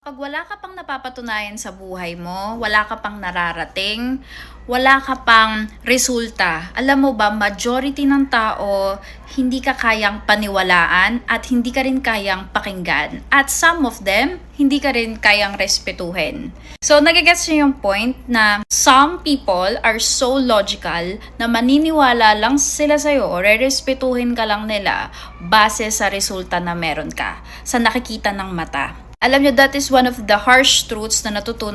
Pag wala ka pang napapatunayan sa buhay mo, wala ka pang nararating, wala ka pang resulta, alam mo ba, majority ng tao, hindi ka kayang paniwalaan at hindi ka rin kayang pakinggan. At some of them, hindi ka rin kayang respetuhin. So, nagigets niyo yung point na some people are so logical na maniniwala lang sila sa'yo o re-respetuhin ka lang nila base sa resulta na meron ka, sa nakikita ng mata. Alam nyo, that is one of the harsh truths na natutunan